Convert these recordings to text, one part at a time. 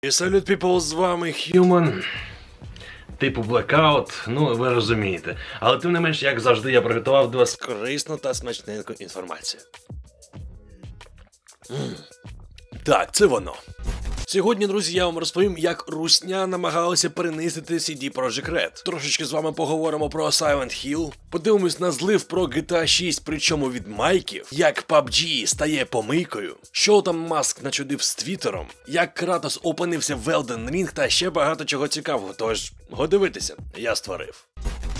І салют, people, з вами Human. Типу Blackout, ну ви розумієте. Але тим не менш, як завжди, я приготував для вас корисну та смачненьку інформацію. Так, це воно. Сьогодні, друзі, я вам розповім, як русня намагалася перенизити CD Projekt Red. Трошечки з вами поговоримо про Silent Hill, подивимось на злив про GTA 6, причому від майків, як PUBG стає помийкою, що там Маск начудив з Твіттером, як Кратос опинився в Elden Ring та ще багато чого цікавого, тож го дивитися, я створив.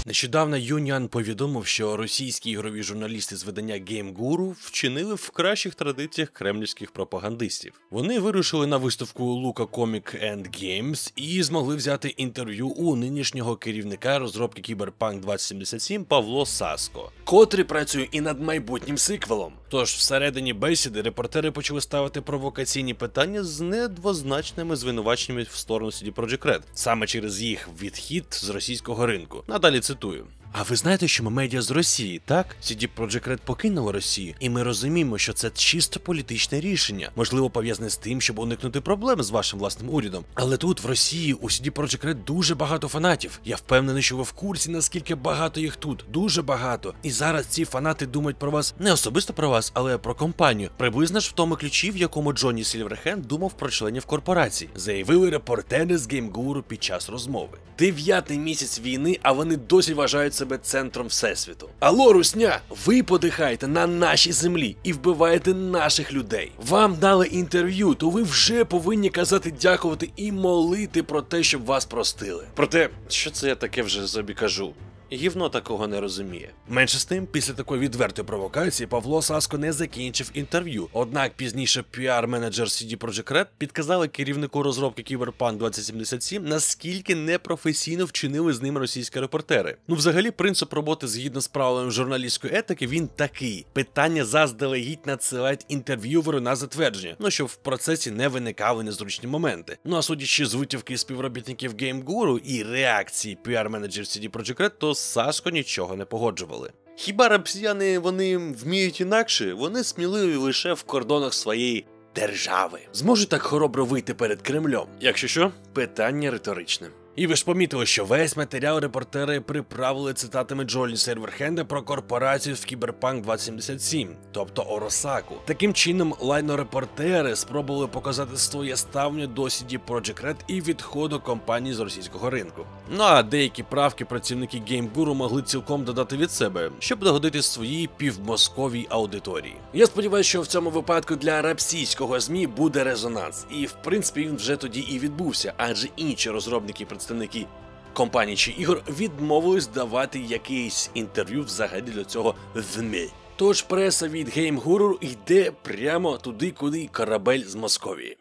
Нещодавно Юніан повідомив, що російські ігрові журналісти з видання Game Guru вчинили в кращих традиціях кремлівських пропагандистів. Вони вирушили на виставку Luka Comic and Games і змогли взяти інтерв'ю у нинішнього керівника розробки Cyberpunk 2077 Павло Саско, котрий працює і над майбутнім сиквелом. Тож всередині бесіди репортери почали ставити провокаційні питання з недвозначними звинуваченнями в сторону CD Projekt Red, саме через їх відхід з російського ринку. Надалі цитую. А ви знаєте, що ми медіа з Росії, так? CD Projekt Red покинула Росію, і ми розуміємо, що це чисто політичне рішення, можливо пов'язане з тим, щоб уникнути проблем з вашим власним урядом. Але тут, в Росії, у CD Projekt Red дуже багато фанатів. Я впевнений, що ви в курсі, наскільки багато їх тут. Дуже багато. І зараз ці фанати думають про вас, не особисто про вас, але про компанію. Приблизно ж в тому ключі, в якому Джонні Сільверхенд думав про членів корпорації, заявили репортери з Game Guru під час розмови. 9-й місяць війни, а вони досі вважають себе центром всесвіту. Алло, русня, ви подихаєте на нашій землі і вбиваєте наших людей. Вам дали інтерв'ю, то ви вже повинні казати дякувати і молити про те, щоб вас простили. Проте, що це я таке вже собі кажу? Гівно такого не розуміє. Менше з тим, після такої відвертої провокації Павло Саско не закінчив інтерв'ю. Однак пізніше піар-менеджер CD Projekt Red підказали керівнику розробки Cyberpunk 2077, наскільки непрофесійно вчинили з ним російські репортери. Ну взагалі принцип роботи згідно з правилами журналістської етики він такий. Питання заздалегідь надсилають інтерв'юверу на затвердження, ну щоб в процесі не виникали незручні моменти. Ну а судячи з витівки співробітників Game Guru і реакції піар-менеджерів CD Projekt Red, то Саско нічого не погоджували. Хіба росіяни вони вміють інакше? Вони сміливі лише в кордонах своєї держави. Зможуть так хоробро вийти перед Кремлем? Якщо що, питання риторичне. І ви ж помітили, що весь матеріал репортери приправили цитатами Джонні Сільверхенда про корпорацію в Cyberpunk 2077, тобто Оросаку. Таким чином, лайно-репортери спробували показати своє ставлення до CD Projekt Red і відходу компанії з російського ринку. Ну а деякі правки працівники Game Guru могли цілком додати від себе, щоб догодити своїй півмосковій аудиторії. Я сподіваюся, що в цьому випадку для російського ЗМІ буде резонанс. І в принципі він вже тоді і відбувся, адже інші розробники представники компаній чи ігор відмовились давати якесь інтерв'ю взагалі для цього ЗМІ. Тож преса від Game Guru йде прямо туди, куди корабель з Московії.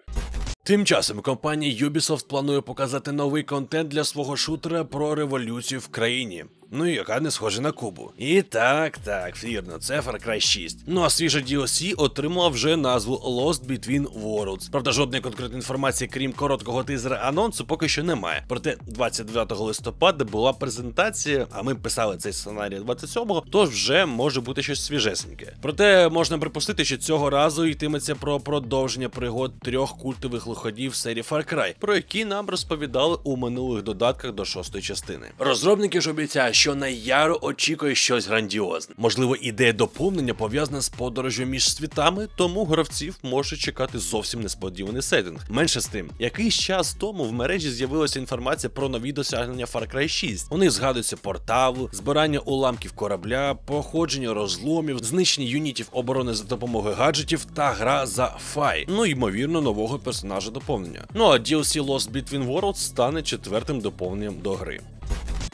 Тим часом компанія Ubisoft планує показати новий контент для свого шутера про революцію в країні. Ну і яка не схожа на Кубу. І так, вірно, це Far Cry 6. Ну а свіже DLC отримав вже назву Lost Between Worlds. Правда, жодної конкретної інформації, крім короткого тизера анонсу, поки що немає. Проте 29 листопада була презентація, а ми писали цей сценарій 27-го, тож вже може бути щось свіжесеньке. Проте можна припустити, що цього разу йтиметься про продовження пригод 3 культових лиходів серії Far Cry, про які нам розповідали у минулих додатках до 6-ї частини. Розробники ж обіцяють, що на Яру очікує щось грандіозне. Можливо, ідея доповнення пов'язана з подорожю між світами, тому гравців може чекати зовсім несподіваний сеттинг. Менше з тим, якийсь час тому в мережі з'явилася інформація про нові досягнення Far Cry 6. У них згадується портал, збирання уламків корабля, походження розломів, знищення юнітів оборони за допомогою гаджетів та гра за фай. Ну, ймовірно, нового персонажа доповнення. Ну а DLC Lost Between Worlds стане 4-тим доповненням до гри.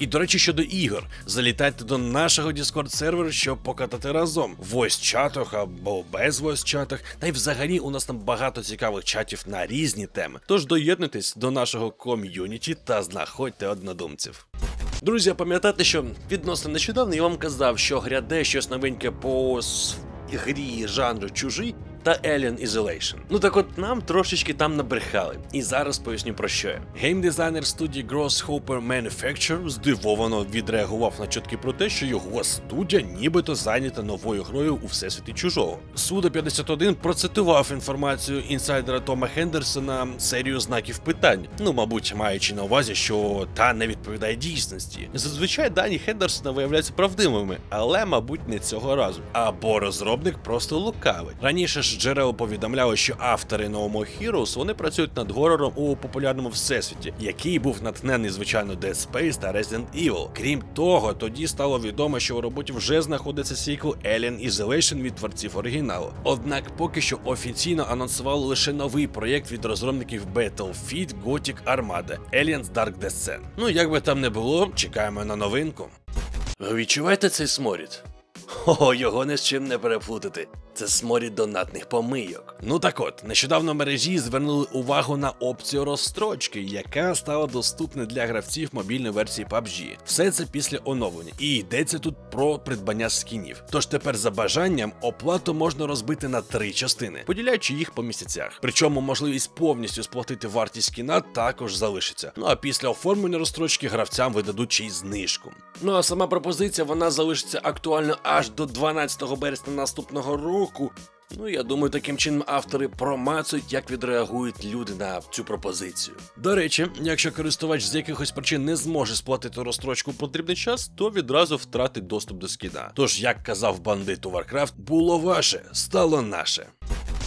І, до речі, щодо ігор, залітайте до нашого Discord-серверу, щоб покатати разом. В voice-чатах або без voice-чатах. Та й взагалі у нас там багато цікавих чатів на різні теми. Тож доєднуйтесь до нашого ком'юніті та знаходьте однодумців. Друзі, пам'ятайте, що відносно нещодавно я вам казав, що гряде щось новеньке по грі жанру чужий, та Alien Isolation. Ну так от нам трошечки там набрехали. І зараз поясню про що я. Геймдизайнер студії Grasshopper Manufacture здивовано відреагував на чутки про те, що його студія нібито зайнята новою грою у Всесвіті Чужого. Суда-51 процитував інформацію інсайдера Тома Хендерсона серію знаків питань. Ну, мабуть, маючи на увазі, що та не відповідає дійсності. Зазвичай дані Хендерсона виявляються правдивими, але, мабуть, не цього разу. Або розробник просто лукавий. Раніше ж джерела повідомляли, що автори No More Heroes, вони працюють над горором у популярному всесвіті, який був натхнений, звичайно, Dead Space та Resident Evil. Крім того, тоді стало відомо, що у роботі вже знаходиться сіквел Alien Isolation від творців оригіналу. Однак поки що офіційно анонсували лише новий проєкт від розробників Battlefield Gothic Armada Aliens Dark Descent. Ну, як би там не було, чекаємо на новинку. Ви відчуваєте цей сморід? О, його ні з чим не переплутати. Це сморід донатних помийок. Ну так от, нещодавно мережі звернули увагу на опцію розстрочки, яка стала доступна для гравців мобільної версії PUBG. Все це після оновлення. І йдеться тут про придбання скінів. Тож тепер за бажанням оплату можна розбити на 3 частини, поділяючи їх по місяцях. Причому можливість повністю сплатити вартість скіна також залишиться. Ну а після оформлення розстрочки гравцям видадуть ще й знижку. Ну а сама пропозиція, вона залишиться актуальною аж до 12 березня наступного року. Ну, я думаю, таким чином автори промацують, як відреагують люди на цю пропозицію. До речі, якщо користувач з якихось причин не зможе сплатити розстрочку в потрібний час, то відразу втратить доступ до скіна. Тож, як казав бандит у Warcraft, було ваше, стало наше.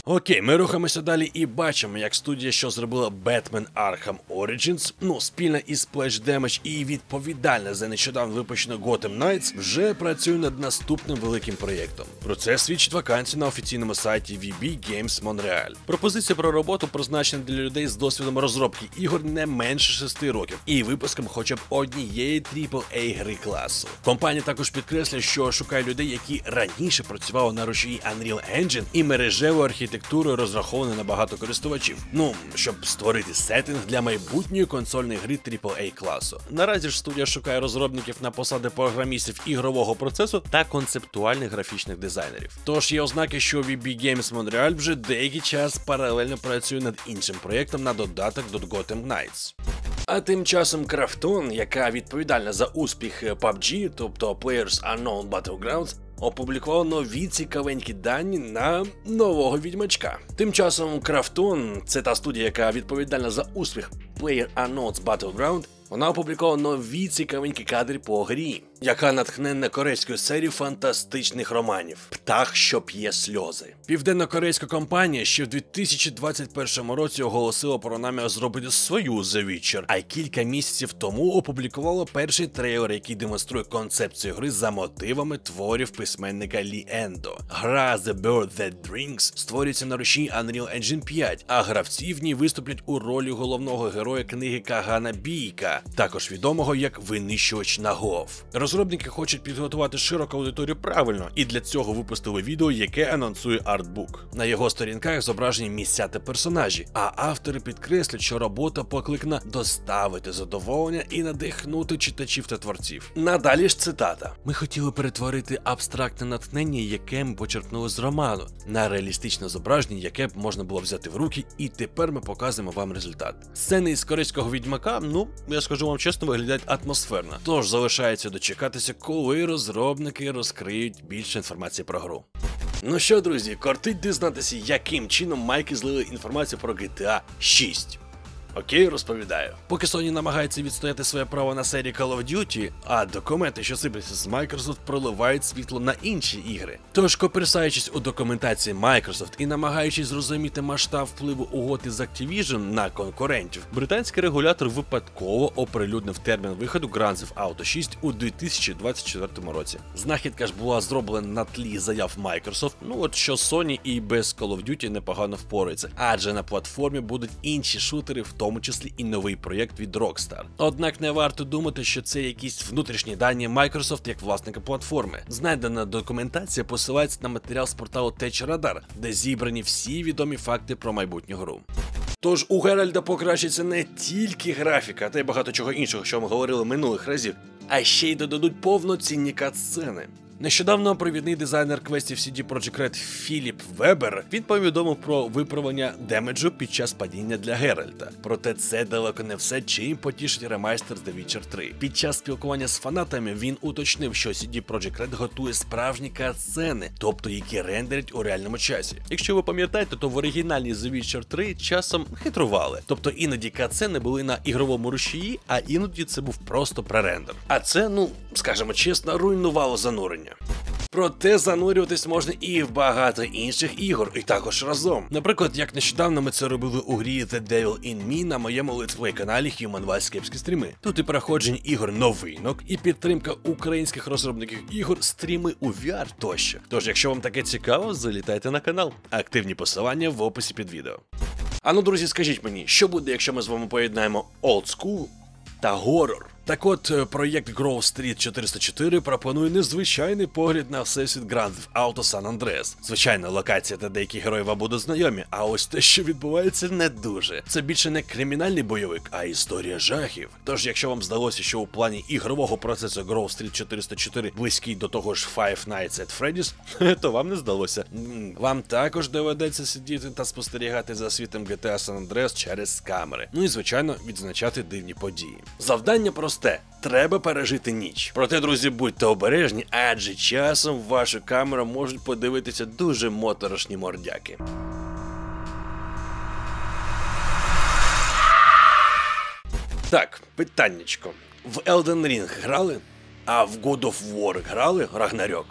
Окей, ми рухаємося далі і бачимо, як студія, що зробила Batman Arkham Origins, ну, спільно із Splash Damage і відповідальна за нещодавно випущену Gotham Knights, вже працює над наступним великим проєктом. Про це свідчить вакансія на офіційному сайті VB Games Montreal. Пропозиція про роботу призначена для людей з досвідом розробки ігор не менше 6 років і випуском хоча б однієї AAA гри класу. Компанія також підкреслює, що шукає людей, які раніше працювали на рушії Unreal Engine і мережевої архітектури, розрахованої на багато користувачів. Ну, щоб створити сеттинг для майбутньої консольної гри AAA класу. Наразі ж студія шукає розробників на посади програмістів ігрового процесу та концептуальних графічних дизайнерів. Тож є ознаки, що VB Games Montreal вже деякий час паралельно працює над іншим проєктом на додаток до Gotham Knights. А тим часом Krafton, яка відповідальна за успіх PUBG, тобто PlayerUnknown's Battlegrounds, опублікував нові цікавенькі дані на нового відьмачка. Тим часом Krafton, це та студія, яка відповідальна за успіх PlayerUnknown's Battlegrounds, вона опублікувала нові цікавенькі кадри по грі, яка натхненна корейською серією фантастичних романів «Птах, що п'є сльози». Південно-корейська компанія ще в 2021 році оголосила про намір зробити свою The Witcher, а кілька місяців тому опублікувала перший трейлер, який демонструє концепцію гри за мотивами творів письменника Лі Ендо. Гра The Bird That Drinks створюється на рушії Unreal Engine 5, а гравці в ній виступлять у ролі головного героя книги Кагана Бійка, також відомого як винищувач нагов. Розробники хочуть підготувати широку аудиторію правильно, і для цього випустили відео, яке анонсує артбук. На його сторінках зображені місця та персонажі, а автори підкреслюють, що робота покликана доставити задоволення і надихнути читачів та творців. Надалі ж цитата. «Ми хотіли перетворити абстрактне натхнення, яке ми почерпнули з роману, на реалістичне зображення, яке б можна було взяти в руки, і тепер ми показуємо вам результат». Сцени із корейського відьмака, ну, я скажу вам чесно, виглядають атмосферно. Тож залишається дочекатися, коли розробники розкриють більше інформації про гру. Ну що, друзі, кортить дізнатися, яким чином майки злили інформацію про GTA 6. Окей, розповідаю. Поки Sony намагається відстояти своє право на серії Call of Duty, а документи, що сипляться з Microsoft, проливають світло на інші ігри. Тож, копирсаючись у документації Microsoft і намагаючись зрозуміти масштаб впливу угод із Activision на конкурентів, британський регулятор випадково оприлюднив термін виходу Grand Theft Auto 6 у 2024 році. Знахідка ж була зроблена на тлі заяв Microsoft, ну от що Sony і без Call of Duty непогано впорається, адже на платформі будуть інші шутери, в тому числі і новий проєкт від Rockstar. Однак не варто думати, що це якісь внутрішні дані Microsoft як власника платформи. Знайдена документація посилається на матеріал з порталу TechRadar, де зібрані всі відомі факти про майбутню гру. Тож у Геральда покращиться не тільки графіка, та й багато чого іншого, що ми говорили минулих разів, а ще й додадуть повноцінні катсцени. Нещодавно провідний дизайнер квестів CD Projekt Red Філіп Вебер, він повідомив про виправлення демеджу під час падіння для Геральта. Проте це далеко не все, чим потішить ремастер з The Witcher 3. Під час спілкування з фанатами він уточнив, що CD Projekt Red готує справжні катсцени, тобто які рендерять у реальному часі. Якщо ви пам'ятаєте, то в оригінальній The Witcher 3 часом хитрували. Тобто іноді катсцени були на ігровому рушії, а іноді це був просто пререндер. А це, скажімо чесно, руйнувало занурення. Проте занурюватись можна і в багато інших ігор, і також разом. Наприклад, як нещодавно ми це робили у грі The Devil in Me на моєму летсплей-каналі Human Vice Кепські стріми. Тут і проходження ігор новинок, і підтримка українських розробників ігор, стріми у VR тощо. Тож, якщо вам таке цікаво, залітайте на канал. Активні посилання в описі під відео. Друзі, скажіть мені, що буде, якщо ми з вами поєднаємо олдскул та горор? Так от, проєкт Grove Street 404 пропонує незвичайний погляд на всесвіт Grand Theft Auto San Andreas. Звичайно, локація та деякі герої вам будуть знайомі, а ось те, що відбувається, не дуже. Це більше не кримінальний бойовик, а історія жахів. Тож, якщо вам здалося, що у плані ігрового процесу Grove Street 404 близький до того ж Five Nights at Freddy's, то вам не здалося. Вам також доведеться сидіти та спостерігати за світом GTA San Andreas через камери. І, звичайно, відзначати дивні події. Завдання просте. Треба пережити ніч. Проте, друзі, будьте обережні, адже часом в вашу камеру можуть подивитися дуже моторошні мордяки. Так, питаннячко. В Elden Ring грали? А в God of War грали? Ragnarok?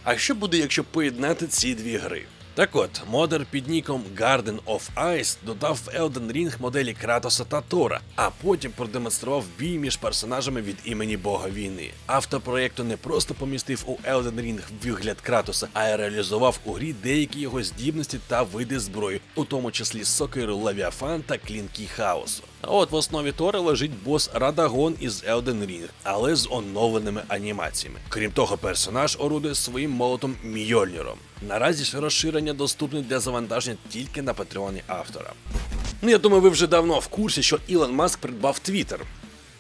А що буде, якщо поєднати ці дві гри? Так от, модер під ніком Garden of Ice додав в Elden Ring моделі Кратоса та Тора, а потім продемонстрував бій між персонажами від імені Бога війни. Автор проєкту не просто помістив у Elden Ring вигляд Кратоса, а й реалізував у грі деякі його здібності та види зброї, у тому числі сокиру Левіафан та клінки Хаосу. А от в основі Тора лежить бос Радагон із Elden Ring, але з оновленими анімаціями. Крім того, персонаж орудує своїм молотом Мьольніром. Наразі ж розширення доступне для завантаження тільки на патреоні автора. Я думаю, ви вже давно в курсі, що Ілон Маск придбав Twitter.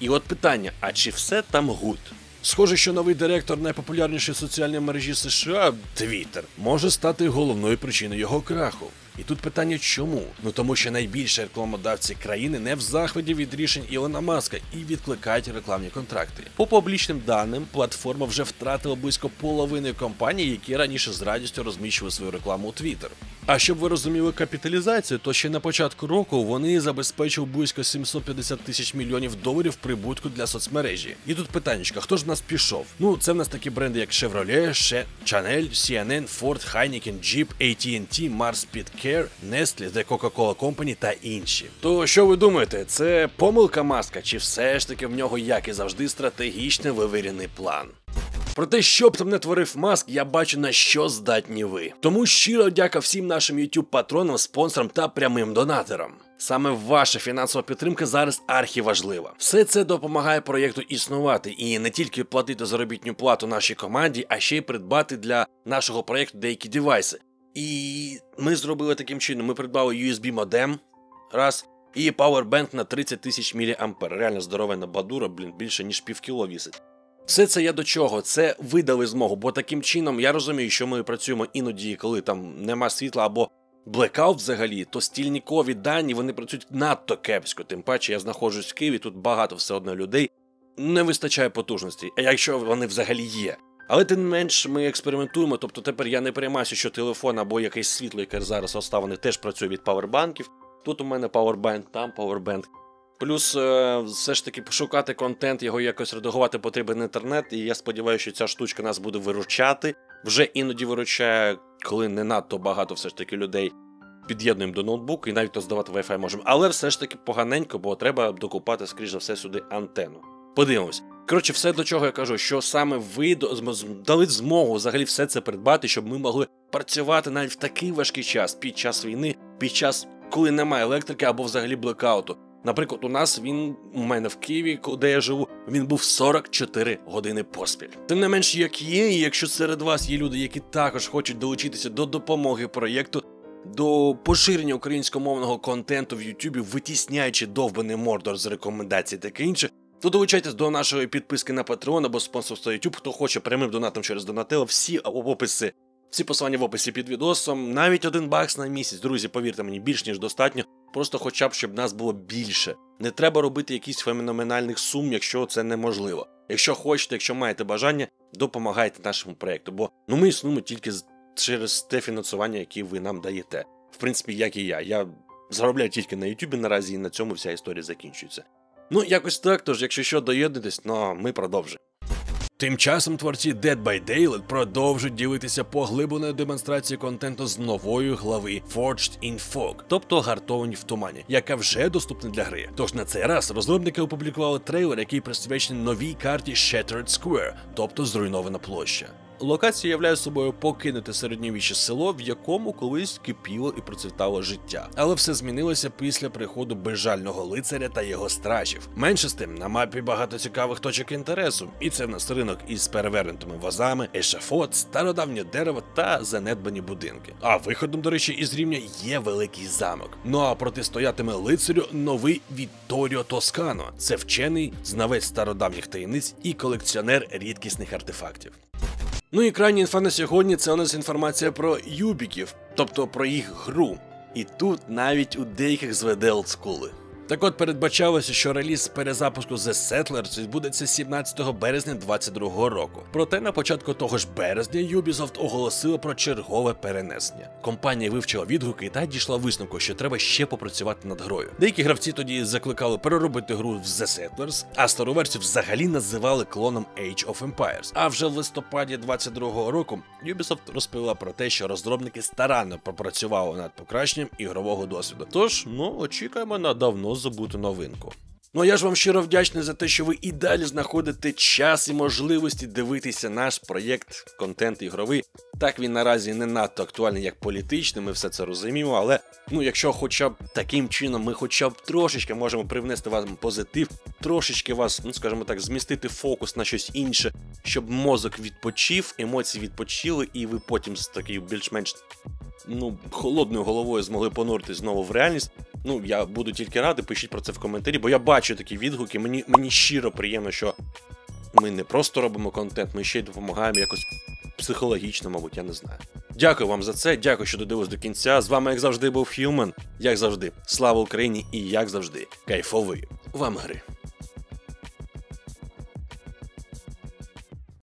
І от питання, а чи все там гуд? Схоже, що новий директор найпопулярнішої соціальної мережі США, Twitter, може стати головною причиною його краху. І тут питання чому? Тому що найбільші рекламодавці країни не в захваті від рішень Ілона Маска і відкликають рекламні контракти. По публічним даним, платформа вже втратила близько половини компаній, які раніше з радістю розміщували свою рекламу у Twitter. А щоб ви розуміли капіталізацію, то ще на початку року вони забезпечили близько 750 тисяч мільйонів доларів прибутку для соцмережі. І тут питаннячка, хто ж в нас пішов? Це в нас такі бренди, як Chevrolet, Chanel, CNN, Ford, Heineken, Jeep, AT&T, Mars Petcare, Nestle, The Coca-Cola Company та інші. То що ви думаєте, це помилка Маска, чи все ж таки в нього, як і завжди, стратегічно вивірений план? Проте, що б там не творив Маск, я бачу, на що здатні ви. Тому щиро дяка всім нашим YouTube-патронам, спонсорам та прямим донаторам. Саме ваша фінансова підтримка зараз архіважлива. Все це допомагає проєкту існувати і не тільки платити заробітну плату нашій команді, а ще й придбати для нашого проєкту деякі девайси. І ми зробили таким чином, ми придбали USB-модем, раз, і Powerbank на 30 тисяч мА. Реально здоровенна бадура, більше ніж півкіло вісить. Все це я до чого? Це ви дали змогу, бо таким чином я розумію, що ми працюємо іноді, коли там нема світла або блекаут взагалі, то стільникові дані, вони працюють надто кепсько. Тим паче я знаходжусь в Києві, тут багато все одно людей, не вистачає потужності, а якщо вони взагалі є. Але тим менш ми експериментуємо, тобто тепер я не переймаюся, що телефон або якесь світло, яке зараз оставлене, теж працює від павербанків. Тут у мене павербанк, там павербанк. Плюс все ж таки пошукати контент, його якось редагувати потрібен інтернет, і я сподіваюся, що ця штучка нас буде виручати. Вже іноді виручає, коли не надто багато все ж таки людей під'єднуємо до ноутбуку і навіть то здавати Wi-Fi можемо. Але все ж таки поганенько, бо треба докупати, скоріш за все, сюди антенну. Подивимось. Коротше, все до чого я кажу, що саме ви дали змогу взагалі все це придбати, щоб ми могли працювати навіть в такий важкий час, під час війни, під час, коли немає електрики або взагалі блекауту. Наприклад, у мене в Києві, де я живу, він був 44 години поспіль. Тим не менш, як є, і якщо серед вас є люди, які також хочуть долучитися до допомоги проєкту, до поширення українськомовного контенту в Ютубі, витісняючи довбаний Мордор з рекомендацій таке інше, То долучайтесь до нашої підписки на Patreon або спонсорства YouTube, хто хоче прямим донатом через Donatello, всі посилання в описі під відосом, навіть $1 на місяць, друзі, повірте мені, більш ніж достатньо, просто хоча б, щоб нас було більше. Не треба робити якісь феноменальних сум, якщо це неможливо. Якщо хочете, якщо маєте бажання, допомагайте нашому проєкту, бо ми існуємо тільки через те фінансування, яке ви нам даєте. В принципі, як і я. Я заробляю тільки на YouTube наразі, і на цьому вся історія закінчується. Якось так, тож, якщо що, доєднуйтесь, ми продовжуємо. Тим часом творці Dead by Daylight продовжують ділитися поглибленою демонстрацією контенту з нової глави Forged in Fog, тобто гартовані в тумані, яка вже доступна для гри. Тож на цей раз розробники опублікували трейлер, який присвячений новій карті Shattered Square, тобто зруйнована площа. Локація являє собою покинуте середньовічне село, в якому колись кипіло і процвітало життя. Але все змінилося після приходу безжального лицаря та його стражів. Менше з тим, на мапі багато цікавих точок інтересу, і це в нас ринок із перевернутими вазами, ешафот, стародавнє дерево та занедбані будинки. А виходом, до речі, із рівня є великий замок. А протистоятиме лицарю новий Вітторіо Тоскано. Це вчений, знавець стародавніх таємниць і колекціонер рідкісних артефактів. І крайня інфа на сьогодні – це у нас інформація про юбіків, тобто про їх гру. І тут навіть у деяких зведе олдскули. Так от передбачалося, що реліз перезапуску The Settlers відбудеться 17 березня 2022 року. Проте на початку того ж березня Ubisoft оголосила про чергове перенесення. Компанія вивчила відгуки та дійшла висновку, що треба ще попрацювати над грою. Деякі гравці тоді закликали переробити гру в The Settlers, а стару версію взагалі називали клоном Age of Empires. А вже в листопаді 2022 року Ubisoft розповіла про те, що розробники старанно попрацювали над покращенням ігрового досвіду. Тож, очікуємо на давно забуту новинку. Я ж вам щиро вдячний за те, що ви і далі знаходите час і можливості дивитися наш проєкт, контент ігровий. Так, він наразі не надто актуальний, як політичний, ми все це розуміємо, але, якщо хоча б таким чином ми хоча б трошечки можемо привнести вам позитив, трошечки вас, скажімо так, змістити фокус на щось інше, щоб мозок відпочив, емоції відпочили, і ви потім з такою більш-менш холодною головою змогли понуритись знову в реальність. Я буду тільки радий, пишіть про це в коментарі, бо я бачу такі відгуки, мені щиро приємно, що ми не просто робимо контент, ми ще й допомагаємо якось психологічно, мабуть, я не знаю. Дякую вам за це, дякую, що додивились до кінця. З вами, як завжди, був Human. Як завжди, слава Україні і, як завжди, кайфової вам гри.